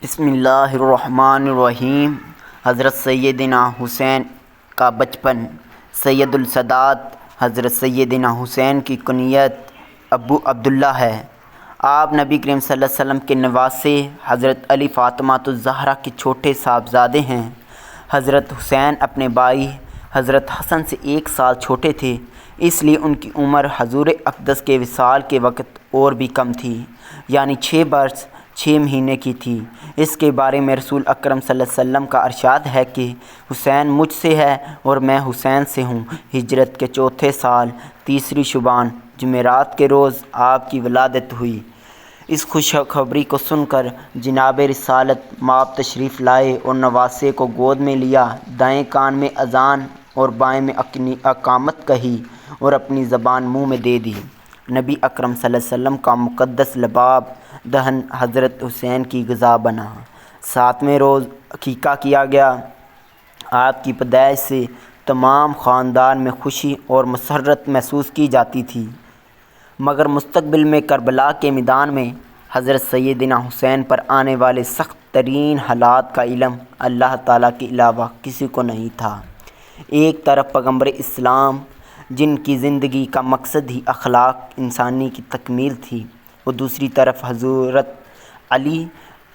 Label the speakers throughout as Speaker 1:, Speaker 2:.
Speaker 1: بسم اللہ الرحمن الرحیم۔ حضرت سیدنا حسین کا بچپن۔ سید السادات حضرت سیدنا حسین کی کنیت ابو عبداللہ ہے۔ آپ نبی کریم صلی اللہ علیہ وسلم کے نواسے حضرت علی فاطمہ الزہرا کے چھوٹے صاحبزادے ہیں۔ حضرت حسین اپنے بھائی حضرت حسن سے 1 سال چھوٹے تھے، اس لیے ان کی عمر حضور اقدس کے وصال کے وقت اور بھی کم تھی، یعنی 6 برس 6 مہینے کی تھی۔ اس کے بارے میں رسول اکرم صلی اللہ علیہ وسلم کا ارشاد ہے کہ حسین مجھ سے ہے اور میں حسین سے ہوں۔ ہجرت کے 4 سال 3 شعبان جمعرات کے روز آپ کی ولادت ہوئی۔ اس خوشخبری کو سن کر جناب رسالت مآب تشریف لائے اور نواسے کو گود میں لیا، دائیں کان میں اذان اور بائیں میں اقامت کہی اور اپنی زبان منہ میں دے دی۔ نبی اکرم صلی اللہ علیہ وسلم کا مقدس لباب دہن حضرت حسین کی غذا بنا۔ 7ویں روز عقیقہ کیا گیا۔ آپ کی پیدائش سے تمام خاندان میں خوشی اور مسرت محسوس کی جاتی تھی، مگر مستقبل میں کربلا کے میدان میں حضرت سیدنا حسین پر آنے والے سخت ترین حالات کا علم اللہ تعالیٰ کے علاوہ کسی کو نہیں تھا۔ ایک طرف پیغمبر اسلام جن کی زندگی کا مقصد ہی اخلاق انسانی کی تکمیل تھی، اور دوسری طرف حضرت علی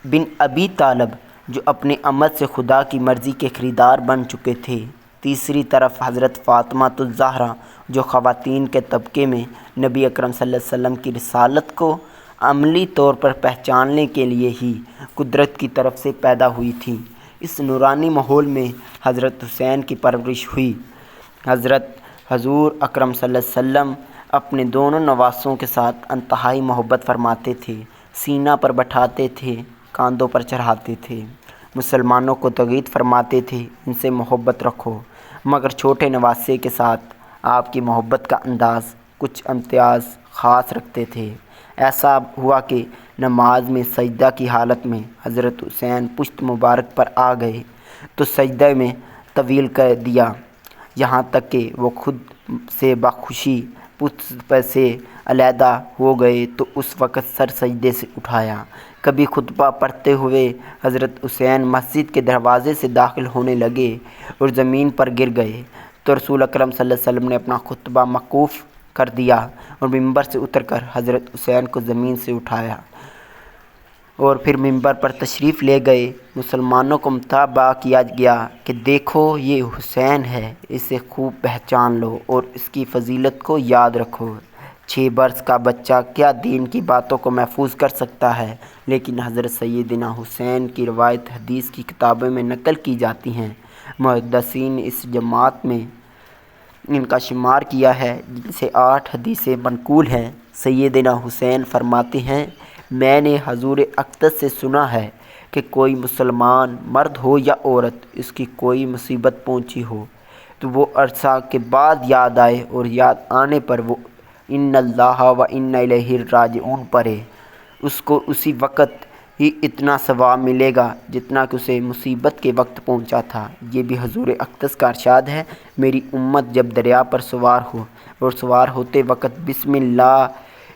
Speaker 1: بن ابی طالب جو اپنے عمل سے خدا کی مرضی کے خریدار بن چکے تھے، تیسری طرف حضرت فاطمہ الزہرا جو خواتین کے طبقے میں نبی اکرم صلی اللہ علیہ وسلم کی رسالت کو عملی طور پر پہچاننے کے لیے ہی قدرت کی طرف سے پیدا ہوئی تھی۔ اس نورانی ماحول میں حضرت حسین کی پرورش ہوئی۔ حضور اکرم صلی اللہ علیہ وسلم اپنے دونوں نواسوں کے ساتھ انتہائی محبت فرماتے تھے، سینہ پر بٹھاتے تھے، کاندھوں پر چڑھاتے تھے، مسلمانوں کو تاکید فرماتے تھے ان سے محبت رکھو، مگر چھوٹے نواسے کے ساتھ آپ کی محبت کا انداز کچھ امتیاز خاص رکھتے تھے۔ ایسا ہوا کہ نماز میں سجدہ کی حالت میں حضرت حسین پشت مبارک پر آ گئے تو سجدہ میں طویل کر دیا، یہاں تک کہ وہ خود سے بخوشی پشت سے علیحدہ ہو گئے تو اس وقت سر سجدے سے اٹھایا۔ کبھی خطبہ پڑھتے ہوئے حضرت حسین مسجد کے دروازے سے داخل ہونے لگے اور زمین پر گر گئے تو رسول اکرم صلی اللہ علیہ وسلم نے اپنا خطبہ موقوف کر دیا اور ممبر سے اتر کر حضرت حسین کو زمین سے اٹھایا اور پھر ممبر پر تشریف لے گئے۔ مسلمانوں کو مطلع کیا گیا کہ دیکھو یہ حسین ہے، اسے خوب پہچان لو اور اس کی فضیلت کو یاد رکھو۔ 6 برس کا بچہ کیا دین کی باتوں کو محفوظ کر سکتا ہے، لیکن حضرت سیدنا حسین کی روایت حدیث کی کتابوں میں نقل کی جاتی ہیں۔ محدثین نے اس جماعت میں ان کا شمار کیا ہے جن سے 8 حدیثیں منقول ہیں۔ سیدنا حسین فرماتے ہیں، میں نے حضور اقدس سے سنا ہے کہ کوئی مسلمان مرد ہو یا عورت، اس کی کوئی مصیبت پہنچی ہو تو وہ عرصہ کے بعد یاد آئے اور یاد آنے پر وہ ان اللہ و انا الیہ راجعون پڑھے، اس کو اسی وقت ہی اتنا ثواب ملے گا جتنا کہ اسے مصیبت کے وقت پہنچا تھا۔ یہ بھی حضور اقدس کا ارشاد ہے، میری امت جب دریا پر سوار ہو اور سوار ہوتے وقت بسم اللہ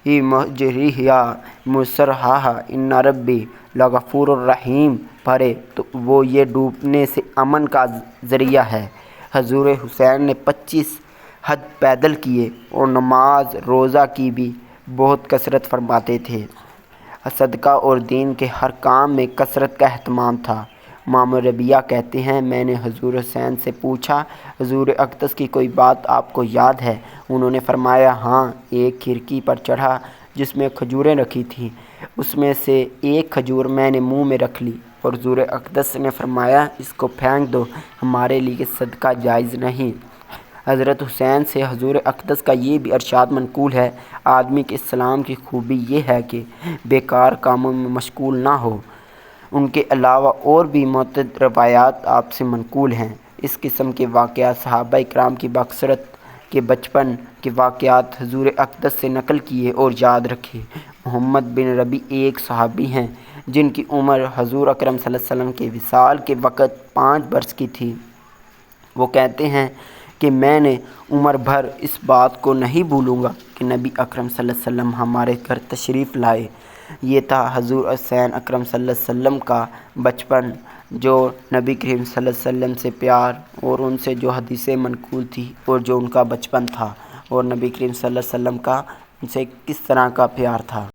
Speaker 1: مجریہا مرساہا ان ربی لغفور الرحیم پڑھے تو وہ یہ ڈوبنے سے امن کا ذریعہ ہے۔ حضور حسین نے 25 حج پیدل کیے اور نماز روزہ کی بھی بہت کثرت فرماتے تھے۔ صدقہ اور دین کے ہر کام میں کثرت کا اہتمام تھا۔ امام ربیعہ کہتے ہیں، میں نے حضور حسین سے پوچھا، حضور اقدس کی کوئی بات آپ کو یاد ہے؟ انہوں نے فرمایا، ہاں، ایک کھڑکی پر چڑھا جس میں کھجوریں رکھی تھیں، اس میں سے ایک کھجور میں نے منہ میں رکھ لی اور حضور اقدس نے فرمایا اس کو پھینک دو، ہمارے لیے صدقہ جائز نہیں۔ حضرت حسین سے حضور اقدس کا یہ بھی ارشاد منقول ہے، آدمی کے اسلام کی خوبی یہ ہے کہ بیکار کاموں میں مشغول نہ ہو۔ ان کے علاوہ اور بھی متعدد روایات آپ سے منقول ہیں۔ اس قسم کے واقعات صحابہ اکرام کی بکثرت کے بچپن کے واقعات حضور اقدس سے نقل کیے اور یاد رکھے۔ محمد بن ربیع ایک صحابی ہیں جن کی عمر حضور اکرم صلی اللہ علیہ وسلم کے وصال کے وقت 5 برس کی تھی۔ وہ کہتے ہیں کہ میں نے عمر بھر اس بات کو نہیں بھولوں گا کہ نبی اکرم صلی اللہ علیہ وسلم ہمارے گھر تشریف لائے یہ تھا حضور حسین اکرم صلی اللہ علیہ وسلم کا بچپن، جو نبی کریم صلی اللہ علیہ وسلم سے پیار اور ان سے جو حدیثیں منقول تھی اور جو ان کا بچپن تھا اور نبی کریم صلی اللہ علیہ وسلم کا ان سے کس طرح کا پیار تھا۔